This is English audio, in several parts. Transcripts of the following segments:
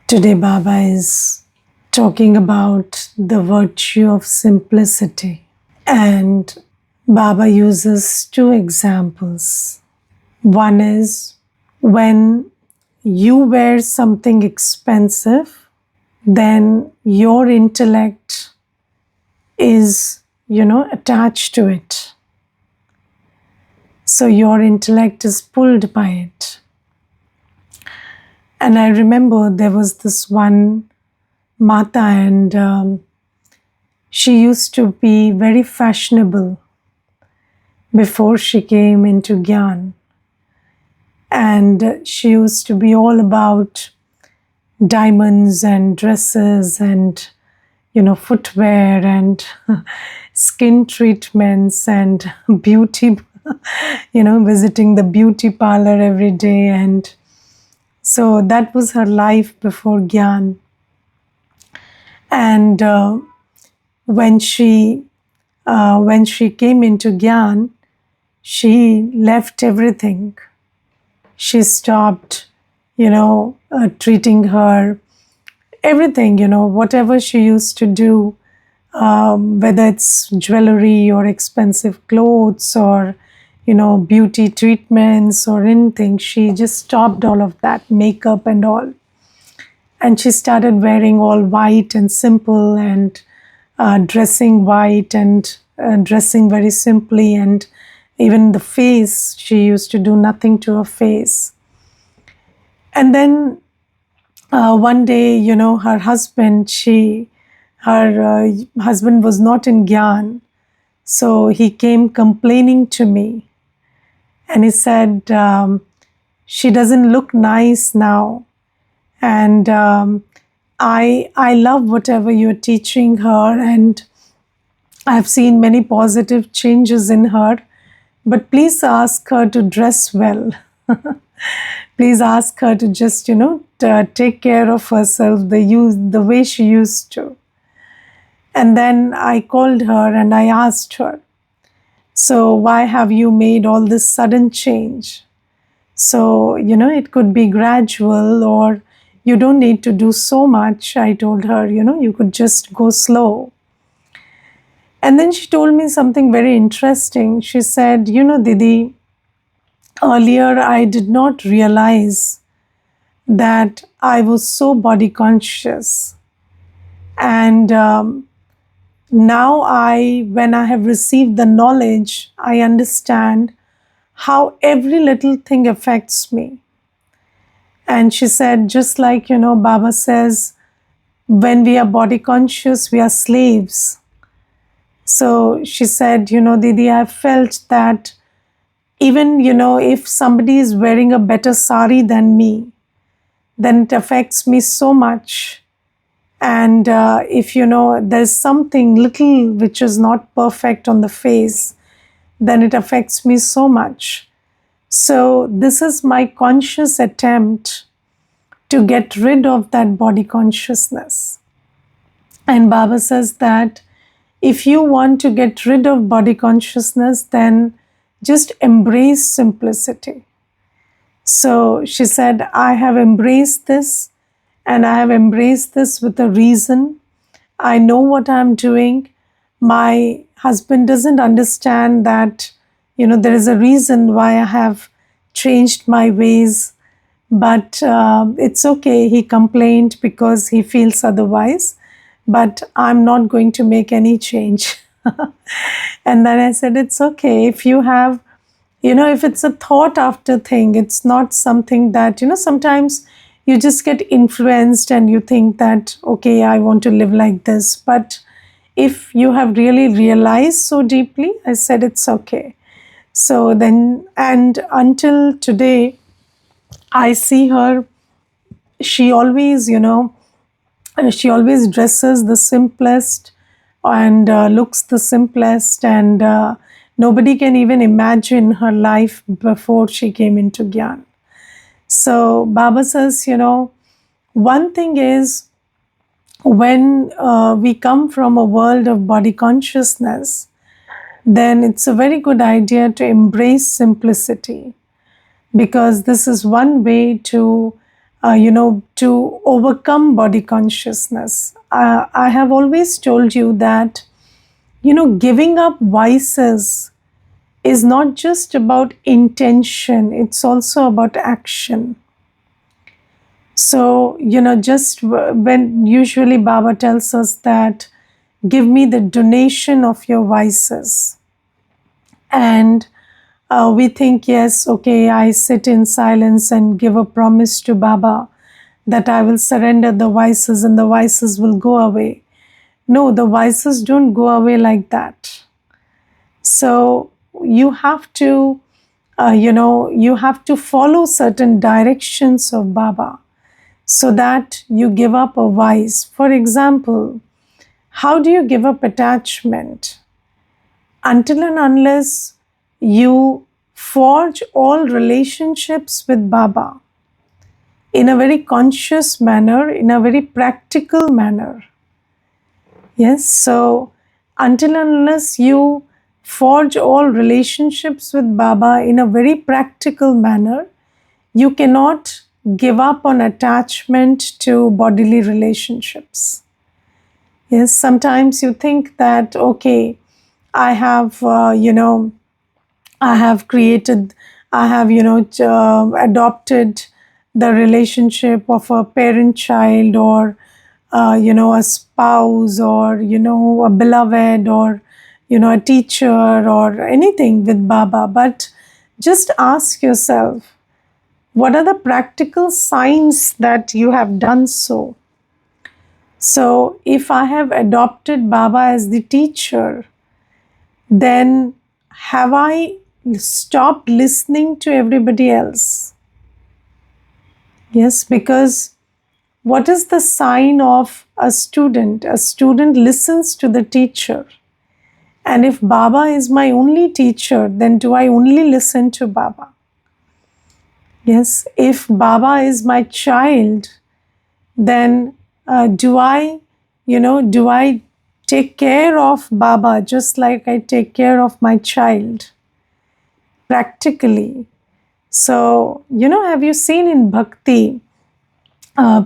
Today, Baba is talking about the virtue of simplicity. And Baba uses two examples. One is when you wear something expensive, then your intellect is, attached to it. So your intellect is pulled by it. And I remember there was this one Mata, and she used to be very fashionable before she came into Gyan. And she used to be all about diamonds and dresses and, footwear and skin treatments and beauty, visiting the beauty parlor every day. And so that was her life before Gyan. And when she came into Gyan, she left everything. She stopped, treating her everything, whatever she used to do, whether it's jewelry or expensive clothes or, beauty treatments or anything. She just stopped all of that, makeup and all. And she started wearing all white and simple and dressing white and dressing very simply. And even the face, she used to do nothing to her face. And then one day, her husband, her husband was not in Gyan. So he came complaining to me. And he said, she doesn't look nice now. And I love whatever you're teaching her. And I've seen many positive changes in her. But please ask her to dress well. Please ask her to just, to take care of herself the way she used to. And then I called her and I asked her, so why have you made all this sudden change? So, it could be gradual or you don't need to do so much. I told her, you could just go slow. And then she told me something very interesting. She said, Didi, earlier I did not realize that I was so body conscious. And now when I have received the knowledge, I understand how every little thing affects me. And she said, just like, Baba says, when we are body conscious, we are slaves. So she said, Didi, I felt that even, if somebody is wearing a better sari than me, then it affects me so much. And if, there's something little which is not perfect on the face, then it affects me so much. So this is my conscious attempt to get rid of that body consciousness. And Baba says that if you want to get rid of body consciousness, then just embrace simplicity. So she said, I have embraced this, and I have embraced this with a reason. I know what I'm doing. My husband doesn't understand that, there is a reason why I have changed my ways. But it's okay. He complained because he feels otherwise. But I'm not going to make any change. And then I said, it's okay. If you have, if it's a thought after thing, it's not something that, sometimes you just get influenced and you think that, okay, I want to live like this. But if you have really realized so deeply, I said, it's okay. So then, and until today, I see her, she always, she always dresses the simplest and looks the simplest, and nobody can even imagine her life before she came into Gyan. So Baba says, one thing is, when we come from a world of body consciousness, then it's a very good idea to embrace simplicity, because this is one way to to overcome body consciousness. I have always told you that, giving up vices is not just about intention, it's also about action. So, just when usually Baba tells us that, give me the donation of your vices. And we think, yes, okay, I sit in silence and give a promise to Baba that I will surrender the vices and the vices will go away. No, the vices don't go away like that. So you have to, you have to follow certain directions of Baba so that you give up a vice. For example, how do you give up attachment? Until and unless you forge all relationships with Baba in a very conscious manner, in a very practical manner. Yes, so until and unless you forge all relationships with Baba in a very practical manner, you cannot give up on attachment to bodily relationships. Yes, sometimes you think that, okay, I have, I have created, I have, adopted the relationship of a parent child or, a spouse or, a beloved or, a teacher or anything with Baba. But just ask yourself, what are the practical signs that you have done so? So, if I have adopted Baba as the teacher, then have I stopped listening to everybody else? Yes, because what is the sign of a student? A student listens to the teacher. And if Baba is my only teacher, then do I only listen to Baba? Yes, if Baba is my child, then do I take care of Baba just like I take care of my child practically? So, have you seen in Bhakti,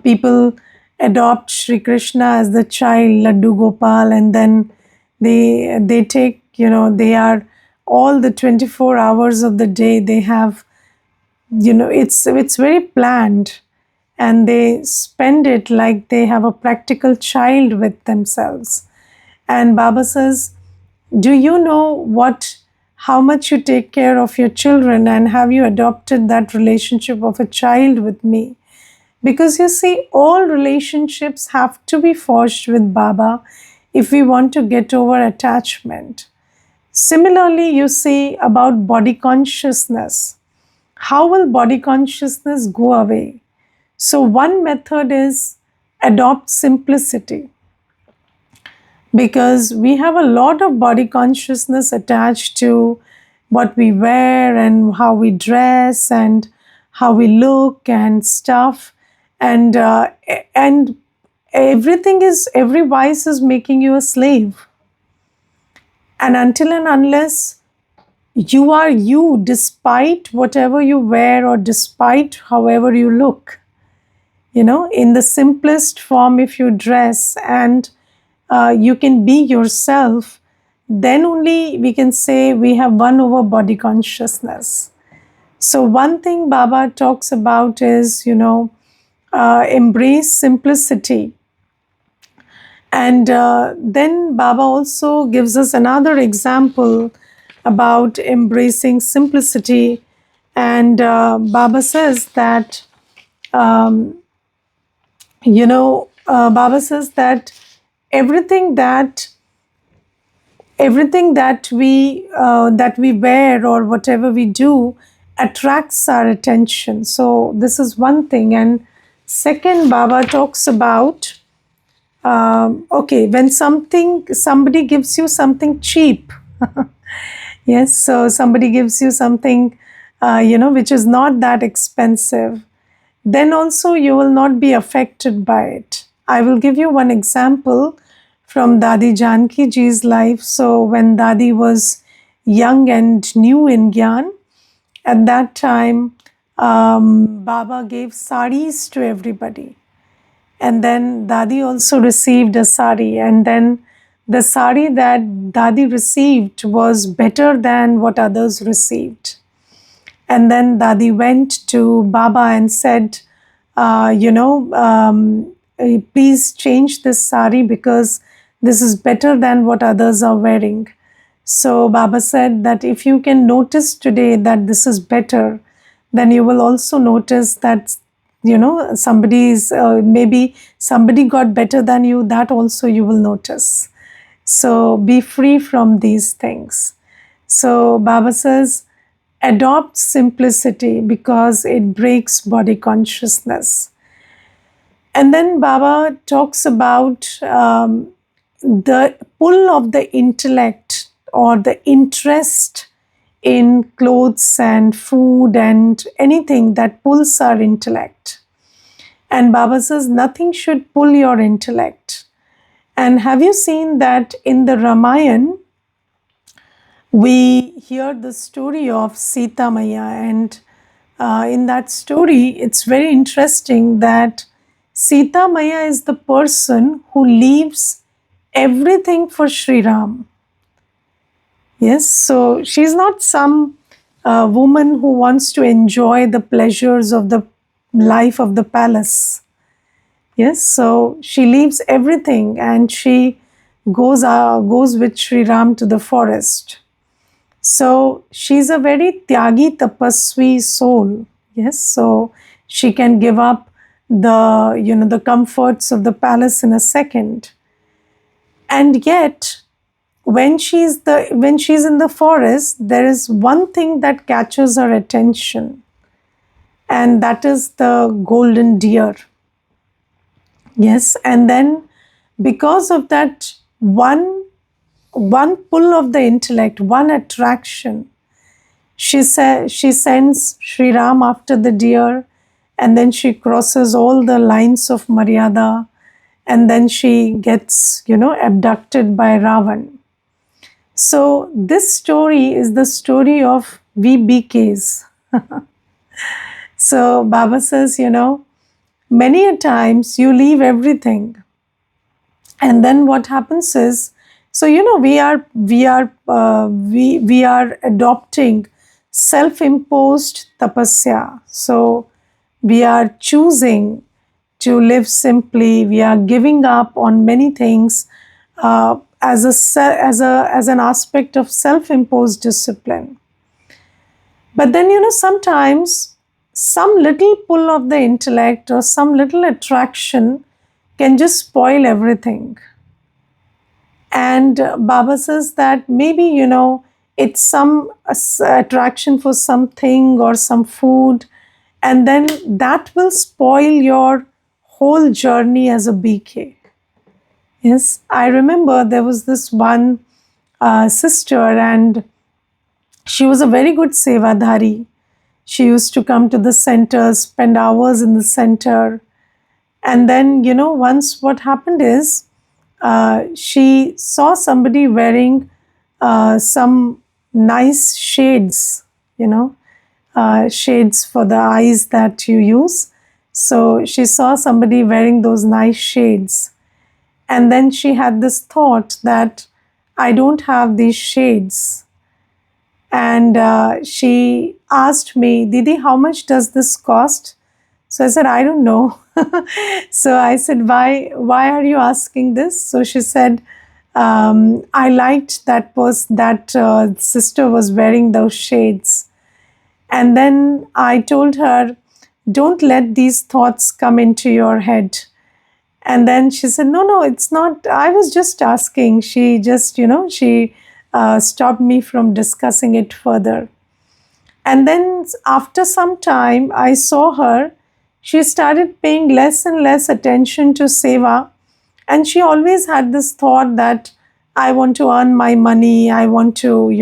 people adopt Sri Krishna as the child, Laddu Gopal, and then they take, they are all the 24 hours of the day, they have, it's very planned, and they spend it like they have a practical child with themselves. And Baba says, do you know how much you take care of your children, and have you adopted that relationship of a child with me? Because you see, all relationships have to be forged with Baba if we want to get over attachment. Similarly, you see about body consciousness. How will body consciousness go away? So, one method is adopt simplicity, because we have a lot of body consciousness attached to what we wear and how we dress and how we look and stuff, and every vice is making you a slave. And until and unless you are you, despite whatever you wear or despite however you look, in the simplest form, if you dress and you can be yourself, then only we can say we have won over body consciousness. So, one thing Baba talks about is, embrace simplicity. And then Baba also gives us another example about embracing simplicity. And Baba says that, Baba says that everything that we wear or whatever we do attracts our attention. So this is one thing. And second, Baba talks about, okay, when somebody gives you something cheap. Yes, so somebody gives you something, which is not that expensive, then also you will not be affected by it. I will give you one example from Dadi Janki Ji's life. So when Dadi was young and new in Gyan, at that time, Baba gave saris to everybody. And then Dadi also received a sari. And then the sari that Dadi received was better than what others received. And then Dadi went to Baba and said, please change this sari because this is better than what others are wearing. So Baba said that if you can notice today that this is better, then you will also notice that maybe somebody got better than you, that also you will notice. So be free from these things. So Baba says, adopt simplicity because it breaks body consciousness. And then Baba talks about the pull of the intellect or the interest in clothes and food and anything that pulls our intellect. And Baba says nothing should pull your intellect. And have you seen that in the Ramayana, we hear the story of Sita Maya, and in that story, it's very interesting that Sita Maya is the person who leaves everything for Sri Ram. Yes, so she's not some woman who wants to enjoy the pleasures of the life of the palace. Yes, so she leaves everything and she goes with Sri Ram to the forest. So she's a very tyagi tapasvi soul. Yes, so she can give up the comforts of the palace in a second. And yet, when she's in the forest, there is one thing that catches her attention, and that is the golden deer. Yes, and then because of that one pull of the intellect, one attraction, she sends Sri Ram after the deer, and then she crosses all the lines of Maryada, and then she gets abducted by Ravan. So this story is the story of VBKs. So Baba says, many a times you leave everything, and then what happens is, so we are adopting self-imposed tapasya. So we are choosing to live simply. We are giving up on many things as an aspect of self-imposed discipline. But then sometimes some little pull of the intellect or some little attraction can just spoil everything. And Baba says that maybe it's some attraction for something or some food, and then that will spoil your whole journey as a BK. Yes, I remember there was this one sister, and she was a very good sevadhari. She used to come to the center, spend hours in the center. And then, once what happened is, she saw somebody wearing some nice shades, shades for the eyes that you use. So she saw somebody wearing those nice shades. And then she had this thought that I don't have these shades. And she asked me, Didi, how much does this cost? So I said, I don't know. So I said, why are you asking this? So she said, I liked that sister was wearing those shades. And then I told her, don't let these thoughts come into your head. And then she said, no, it's not. I was just asking. She just, she stopped me from discussing it further. And then after some time, I saw her. She started paying less and less attention to seva. And she always had this thought that I want to earn my money. I want to,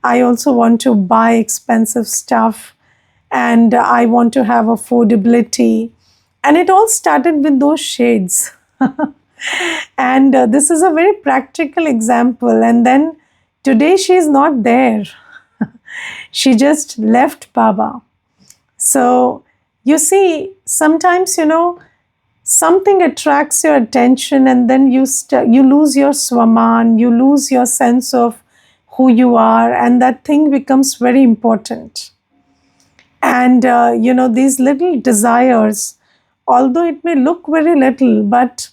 I also want to buy expensive stuff. And I want to have affordability. And it all started with those shades. And this is a very practical example. And then today she is not there. She just left Baba. So you see, sometimes, something attracts your attention, and then you lose your swaman, you lose your sense of who you are, and that thing becomes very important. And these little desires, although it may look very little, but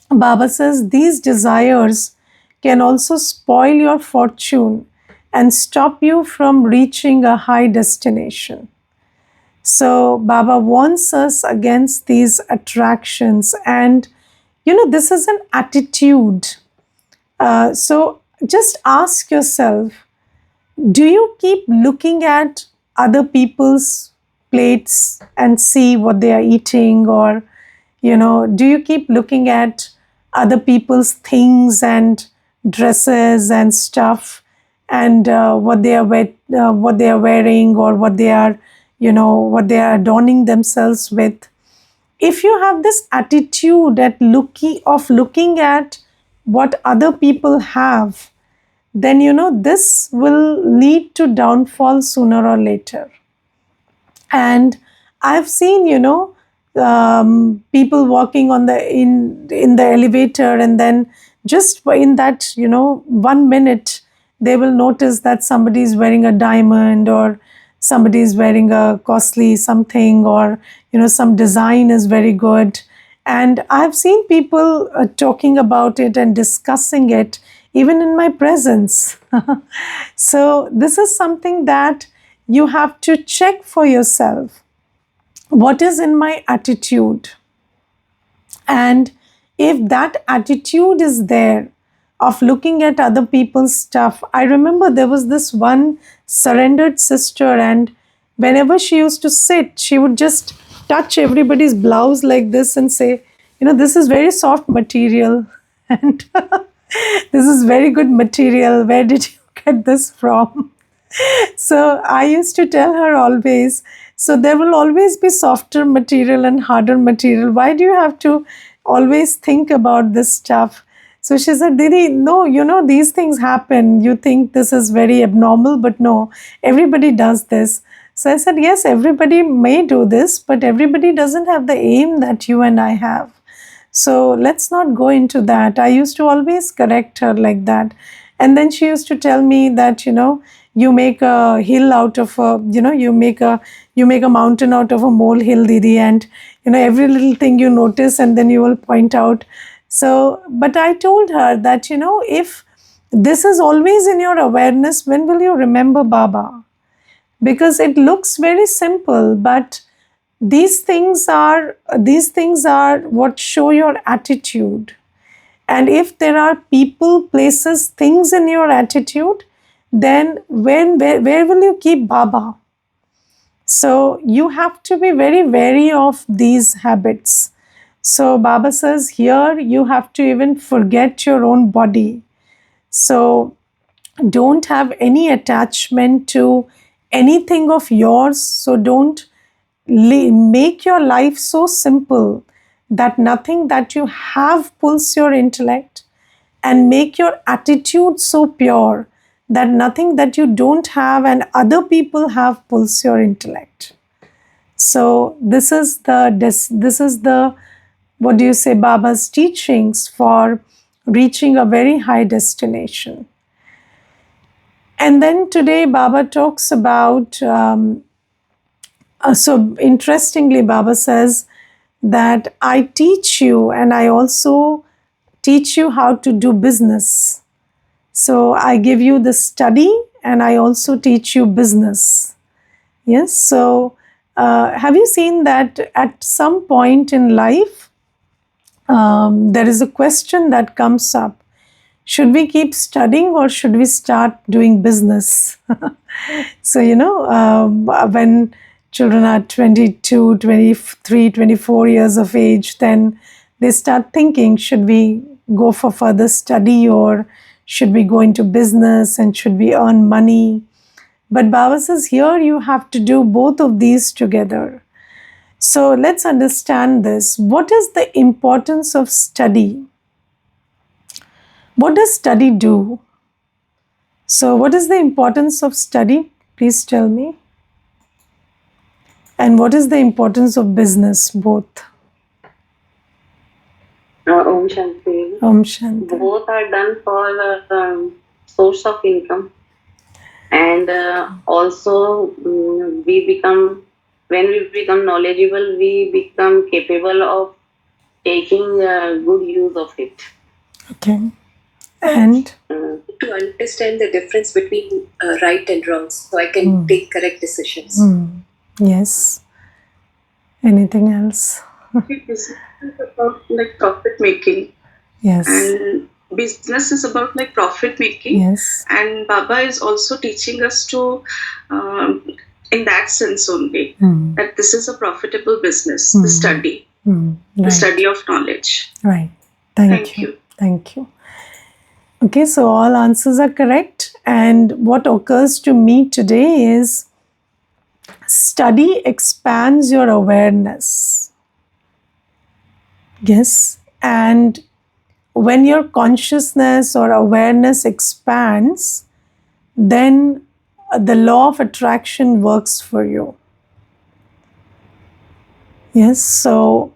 Baba says these desires can also spoil your fortune and stop you from reaching a high destination. So Baba warns us against these attractions, and this is an attitude. So just ask yourself, do you keep looking at other people's plates and see what they are eating? Or, do you keep looking at other people's things and dresses and stuff, and what they are wearing, or what they are adorning themselves with? If you have this attitude of looking at what other people have, then this will lead to downfall sooner or later. And I've seen people walking on the in the elevator, and then just in that 1 minute they will notice that somebody is wearing a diamond, or somebody is wearing a costly something, or some design is very good. And I've seen people talking about it and discussing it even in my presence. So this is something that you have to check for yourself. What is in my attitude? And if that attitude is there of looking at other people's stuff, I remember there was this one surrendered sister, and whenever she used to sit, she would just touch everybody's blouse like this and say, this is very soft material, and this is very good material. Where did you get this from? So I used to tell her always, so there will always be softer material and harder material. Why do you have to always think about this stuff? So she said, Didi, no, these things happen. You think this is very abnormal, but no, everybody does this. So I said, yes, everybody may do this, but everybody doesn't have the aim that you and I have. So let's not go into that. I used to always correct her like that. And then she used to tell me that, you make a hill out of a, you make a mountain out of a molehill, Didi, and, every little thing you notice, and then you will point out. So, but I told her that, if this is always in your awareness, when will you remember Baba? Because it looks very simple, but these things are what show your attitude. And if there are people, places, things in your attitude, then where will you keep Baba? So you have to be very wary of these habits. So Baba says here you have to even forget your own body. So don't have any attachment to anything of yours. So don't make your life so simple that nothing that you have pulls your intellect, and make your attitude so pure that nothing that you don't have and other people have pulls your intellect. So this is the what do you say, Baba's teachings for reaching a very high destination. And then today Baba talks about so interestingly, Baba says that I teach you, and I also teach you how to do business. So I give you the study, and I also teach you business. Yes. So have you seen that at some point in life, there is a question that comes up: should we keep studying, or should we start doing business? So, when children are 22, 23, 24 years of age, then they start thinking, should we go for further study, or should we go into business, and should we earn money? But Baba says here you have to do both of these together. So let's understand this. What is the importance of study? What does study do? So, what is the importance of study? Please tell me. And what is the importance of business? Both. Om Shanti. Om Shanti. Both are done for source of income, and also when we become knowledgeable, we become capable of taking good use of it. Okay. And To understand the difference between right and wrong, so I can take correct decisions. Yes. Anything else? Business is about like profit making. Yes. And business is about like profit making. Yes. And Baba is also teaching us to, in that sense only, that this is a profitable business, the study, Right. the study of knowledge. Right. Thank you. Thank you. Okay, so all answers are correct. And what occurs to me today is study expands your awareness. Yes. And when your consciousness or awareness expands, then the law of attraction works for you. Yes. So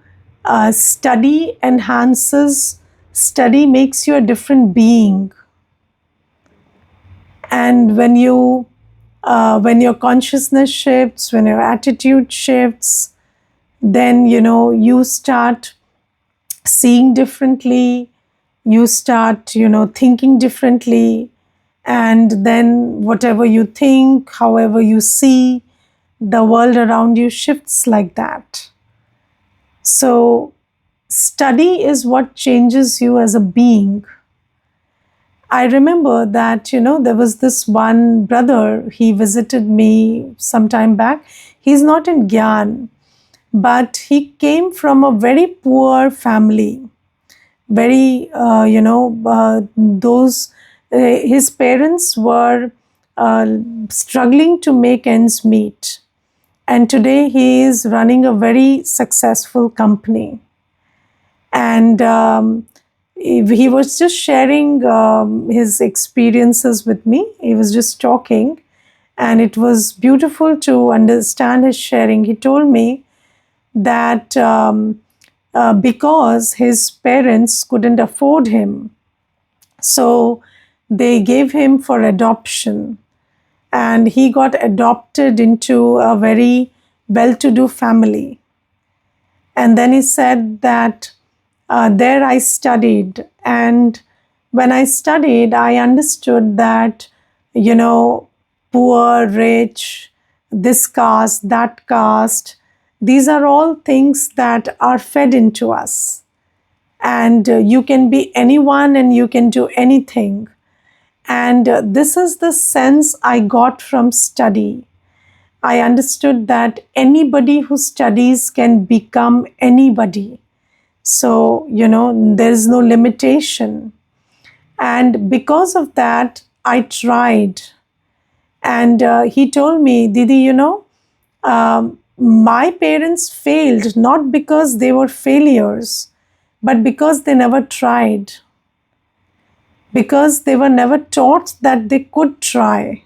study enhances, study makes you a different being. And when your consciousness shifts, when your attitude shifts, then you start seeing differently, you start thinking differently, and then whatever you think, however you see, the world around you shifts like that. So study is what changes you as a being. I remember that, there was this one brother, he visited me some time back. He's not in Gyan, but he came from a very poor family. Very, his parents were struggling to make ends meet. And today he is running a very successful company. And he was just sharing his experiences with me. He was just talking, and it was beautiful to understand his sharing. He told me that because his parents couldn't afford him, so they gave him for adoption, and he got adopted into a very well-to-do family. And then he said that there I studied. And when I studied, I understood that, poor, rich, this caste, that caste, these are all things that are fed into us. And you can be anyone and you can do anything. And this is the sense I got from study. I understood that anybody who studies can become anybody. So, there is no limitation. And because of that, I tried. And he told me, Didi, my parents failed not because they were failures, but because they never tried. Because they were never taught that they could try.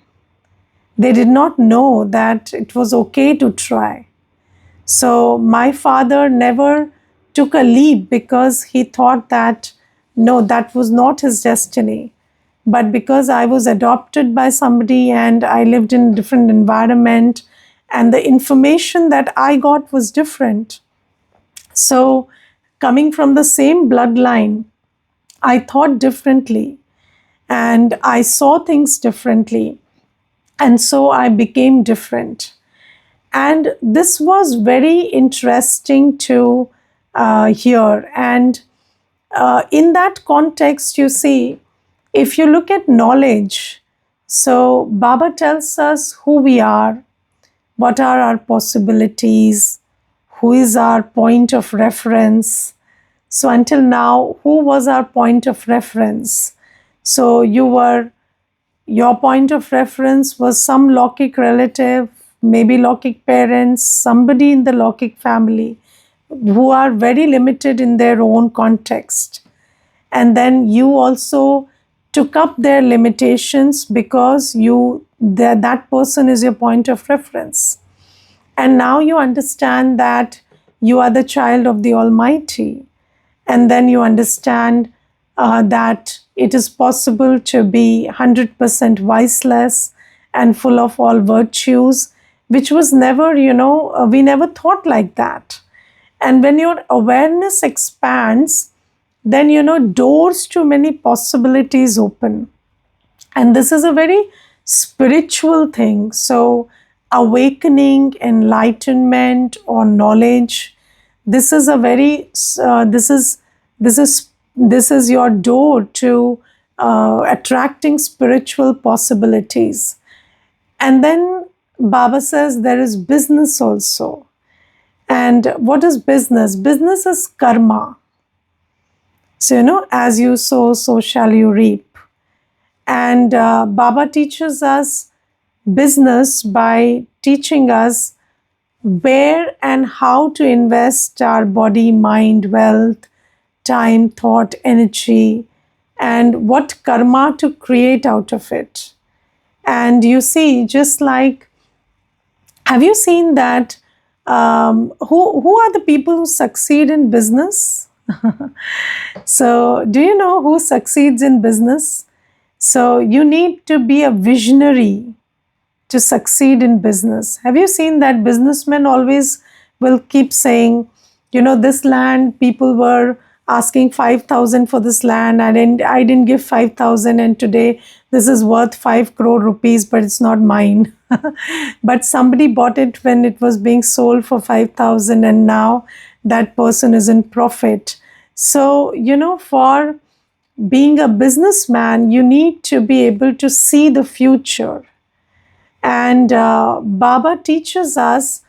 They did not know that it was okay to try. So my father never took a leap because he thought that no, that was not his destiny. But because I was adopted by somebody and I lived in a different environment and the information that I got was different. So coming from the same bloodline, I thought differently and I saw things differently. And so I became different. And this was very interesting to hear. And in that context, you see, if you look at knowledge, so Baba tells us who we are, what are our possibilities, who is our point of reference. So until now, who was our point of reference? So your point of reference was some Lokik relative, maybe Lokik parents, somebody in the Lokik family who are very limited in their own context. And then you also took up their limitations because that person is your point of reference. And now you understand that you are the child of the Almighty. And then you understand that it is possible to be 100% viceless and full of all virtues, which was never, we never thought like that. And when your awareness expands, then, doors to many possibilities open. And this is a very spiritual thing. So, awakening, enlightenment, or knowledge, this is a very, this is, this is your door to attracting spiritual possibilities. And then Baba says there is business also. And what is business? Business is karma. So, as you sow, so shall you reap. And Baba teaches us business by teaching us where and how to invest our body, mind, wealth, time, thought, energy, and what karma to create out of it. And you see, just like, have you seen that? Who are the people who succeed in business? So, do you know who succeeds in business? So, you need to be a visionary to succeed in business. Have you seen that businessmen always will keep saying, this land, people were asking 5,000 for this land, and I didn't give 5,000, and today this is worth 5 crore rupees, but it's not mine. But somebody bought it when it was being sold for 5,000, and now that person is in profit. So, for being a businessman, you need to be able to see the future. And Baba teaches us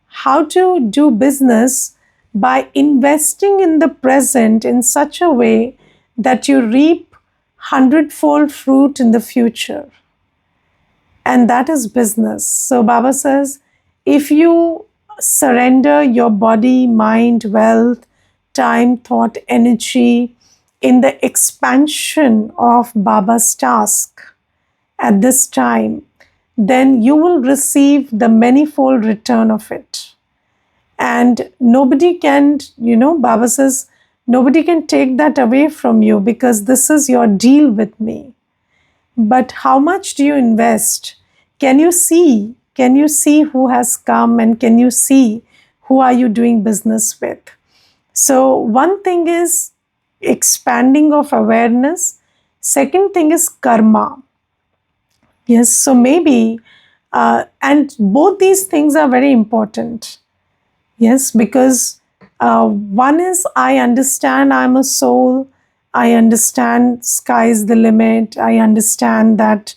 how to do business by investing in the present in such a way that you reap hundredfold fruit in the future. And that is business. So Baba says, if you surrender your body, mind, wealth, time, thought, energy in the expansion of Baba's task at this time, then you will receive the manifold return of it. And nobody can, Baba says, nobody can take that away from you, because this is your deal with me. But how much do you invest? Can you see? Can you see who has come, and can you see who are you doing business with? So one thing is expanding of awareness. Second thing is karma. Yes, so maybe, and both these things are very important. Yes, because one is, I understand I'm a soul. I understand sky is the limit. I understand that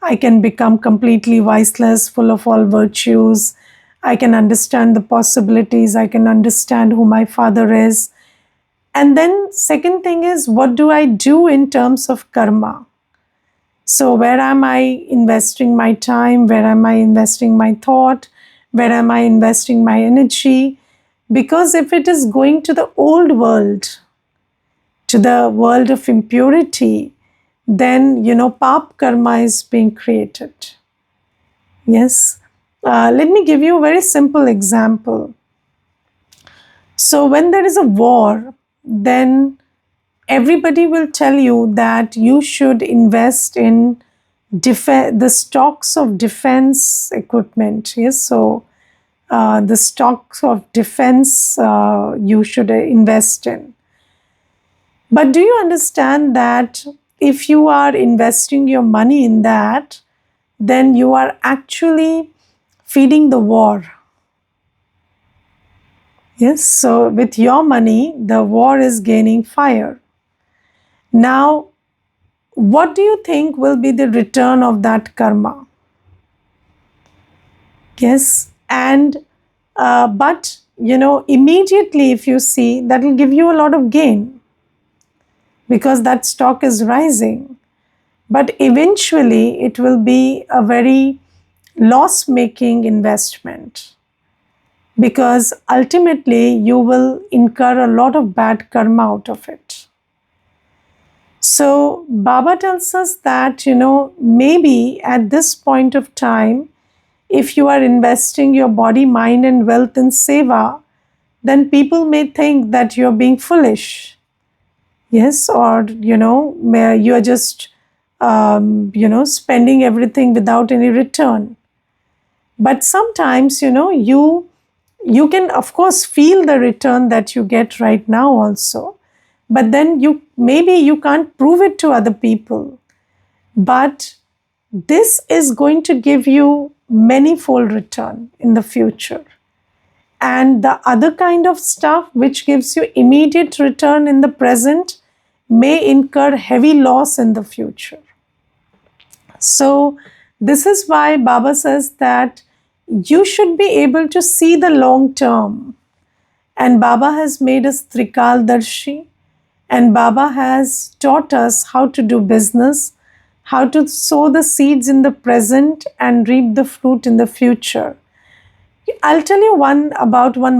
I can become completely viceless, full of all virtues. I can understand the possibilities. I can understand who my father is. And then second thing is, what do I do in terms of karma? So where am I investing my time? Where am I investing my thought? Where am I investing my energy? Because if it is going to the old world, to the world of impurity, then, pap karma is being created. Yes. Let me give you a very simple example. So when there is a war, then everybody will tell you that you should invest in the stocks of defense equipment. Yes, so the stocks of defense you should invest in. But do you understand that if you are investing your money in that, then you are actually feeding the war? Yes, so with your money, the war is gaining fire. Now, what do you think will be the return of that karma? Yes, and but immediately if you see, that will give you a lot of gain, because that stock is rising. But eventually, it will be a very loss making investment, because ultimately you will incur a lot of bad karma out of it. So, Baba tells us that, maybe at this point of time, if you are investing your body, mind, and wealth in seva, then people may think that you're being foolish. Yes, or you are just spending everything without any return. But sometimes you can of course feel the return that you get right now also, but then you can't prove it to other people, but this is going to give you manifold return in the future. And the other kind of stuff which gives you immediate return in the present may incur heavy loss in the future. So, this is why Baba says that you should be able to see the long term. And Baba has made us Trikaldarshi, and Baba has taught us how to do business, how to sow the seeds in the present and reap the fruit in the future. I'll tell you one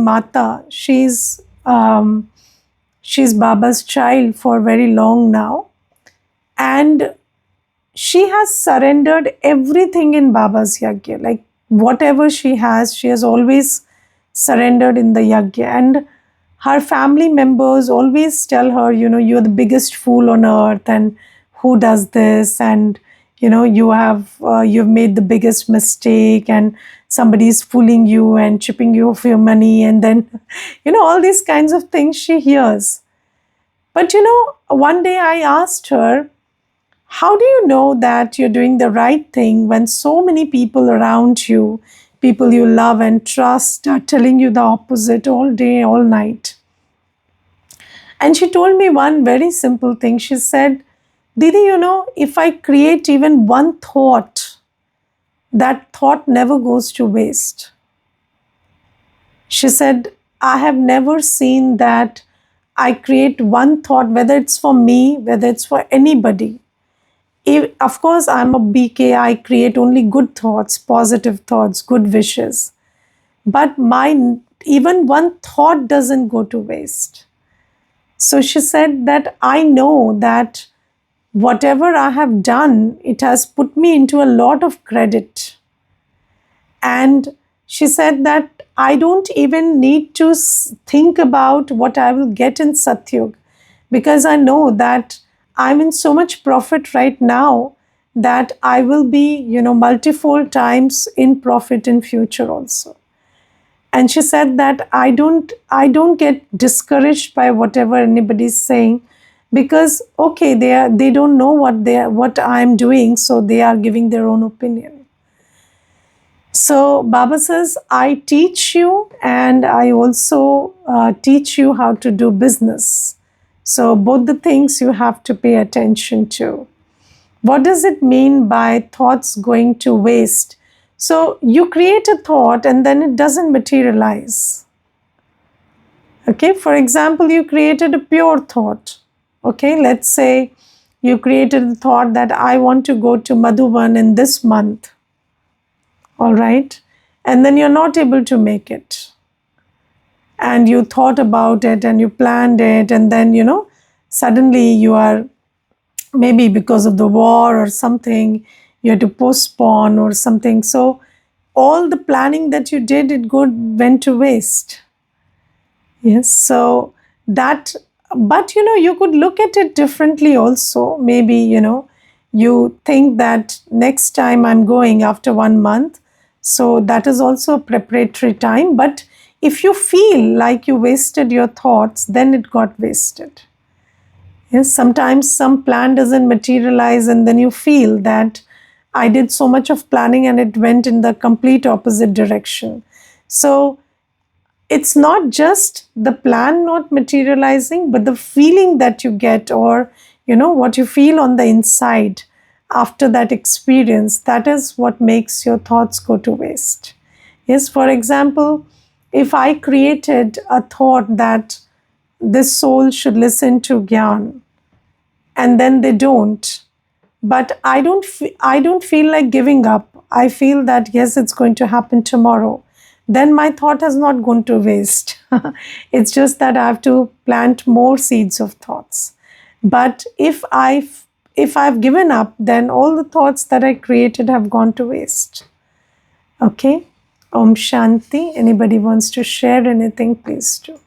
Mata. She's Baba's child for very long now, and she has surrendered everything in Baba's yagya. Like whatever she has always surrendered in the yagya. And her family members always tell her, you're the biggest fool on earth, and who does this? And you've made the biggest mistake, and somebody's fooling you and chipping you of your money, and then all these kinds of things she hears. But one day I asked her, how do you know that you're doing the right thing when so many people around you, people you love and trust, are telling you the opposite all day, all night? And she told me one very simple thing. She said, Didi, if I create even one thought, that thought never goes to waste. She said, I have never seen that I create one thought, whether it's for me, whether it's for anybody. Of course, I'm a BK, I create only good thoughts, positive thoughts, good wishes. But even one thought doesn't go to waste. So she said that I know that whatever I have done, it has put me into a lot of credit. And she said that I don't even need to think about what I will get in Satyug, because I know that I'm in so much profit right now that I will be, multifold times in profit in future also. And she said that I don't get discouraged by whatever anybody's saying, because okay, they don't know what I'm doing, so they are giving their own opinion. So Baba says, I teach you, and I also teach you how to do business. So both the things you have to pay attention to. What does it mean by thoughts going to waste? So you create a thought and then it doesn't materialize. Okay, for example, you created a pure thought. Okay, let's say you created a thought that I want to go to Madhuban in this month. All right, and then you're not able to make it. And you thought about it and you planned it, and then, suddenly you are, maybe because of the war or something, you had to postpone or something. So all the planning that you did, went to waste. Yes, so that, but you could look at it differently also. Maybe, you think that next time I'm going after 1 month, so that is also a preparatory time. But if you feel like you wasted your thoughts, then it got wasted. Yes, sometimes some plan doesn't materialize, and then you feel that I did so much of planning and it went in the complete opposite direction. So it's not just the plan not materializing, but the feeling that you get, or what you feel on the inside after that experience, that is what makes your thoughts go to waste. Yes, for example, if I created a thought that this soul should listen to Gyan, and then they don't, but I don't feel like giving up. I feel that yes, it's going to happen tomorrow. Then my thought has not gone to waste. It's just that I have to plant more seeds of thoughts. But if I've given up, then all the thoughts that I created have gone to waste. Okay. Om Shanti. Anybody wants to share anything, please do.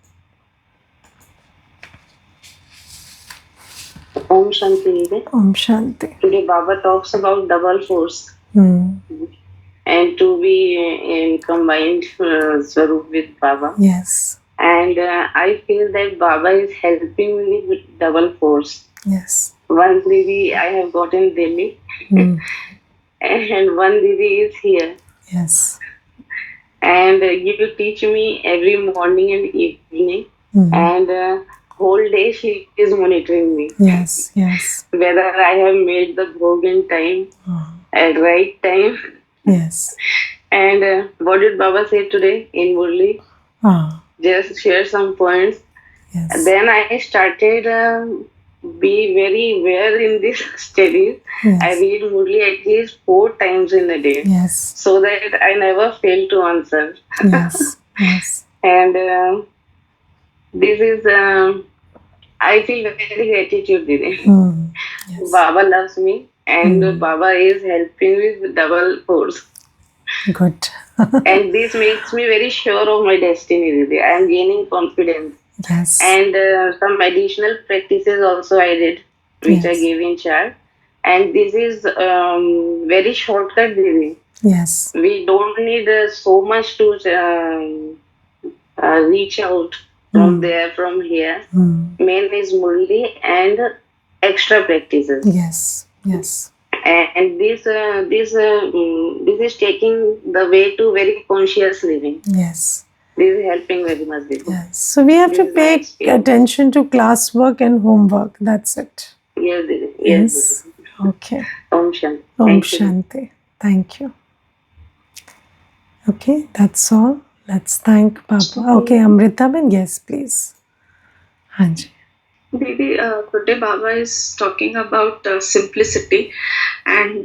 Om Shanti Didi. Om Shanti. Today Baba talks about double force Hmm. and to be in combined Swarup with Baba. Yes. And I feel that Baba is helping me with double force. Yes. One Didi I have got in Delhi, Hmm. and one Didi is here. Yes. And you teach me every morning and evening, and whole day she is monitoring me. Yes. Yes. Whether I have made the bhog in time, at right time. Yes. And what did Baba say today in Murli? Just share some points. Yes. Then I started be very aware in this studies. Yes. I read Murli at least 4 times in a day. Yes. So that I never fail to answer. Yes. Yes. And this is, I feel very gratitude, Didi. Yes. Baba loves me and Baba is helping me with double force. Good. And this makes me very sure of my destiny, Didi. I am gaining confidence. Yes. And some additional practices also I did, which I gave in chart. And this is very shortcut, Didi. Yes. We don't need so much to reach out from there, from here. Main is Murli and extra practices. Yes. Yes. And this is taking the way to very conscious living. Yes. This is helping very much. Yes. So we have to pay attention to classwork and homework. That's it. Yes, Didi. Yes. Okay. Om Shanti. Om Shanti. Thank you. Okay, that's all. Let's thank Papa. Okay, Amritaben, yes, please. Hanji. Didi, today Baba is talking about simplicity, and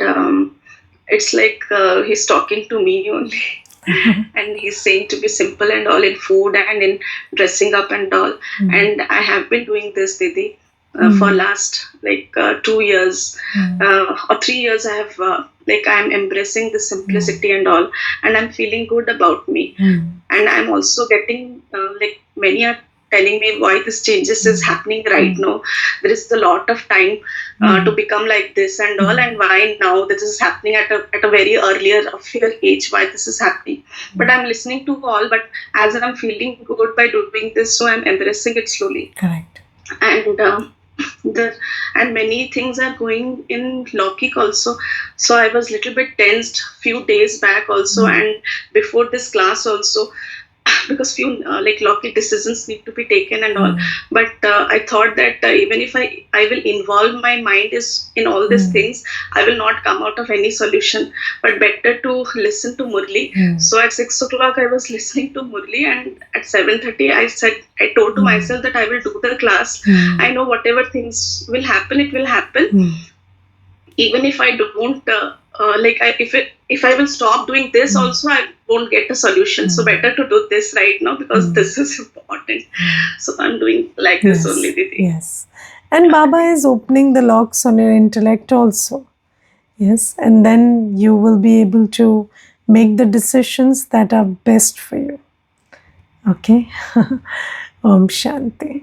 it's like he's talking to me only. And he's saying to be simple and all in food and in dressing up and all. And I have been doing this, Didi, for last like 2 years or 3 years. I have I'm embracing the simplicity and all, and I'm feeling good about me. And I'm also getting many are telling me why this changes is happening right now. There is a lot of time to become like this and all, and why now this is happening at a very earlier of your age, why this is happening. But I'm listening to all, but as I'm feeling good by doing this, so I'm embracing it slowly. Correct. And and many things are going in Lokik also. So I was little bit tensed few days back also, and before this class also, because few Lokik decisions need to be taken and all. But I thought that even if I will involve my mind is in all these things, I will not come out of any solution. But better to listen to Murli. So at 6 o'clock I was listening to Murli, and at 7:30 I told to myself that I will do the class. I know whatever things will happen, it will happen. Even if I don't if I will stop doing this also, I won't get a solution. So better to do this right now, because this is important. So I'm doing like this only, Didi. Yes. And Baba is opening the locks on your intellect also. Yes. And then you will be able to make the decisions that are best for you. Okay. Om Shanti.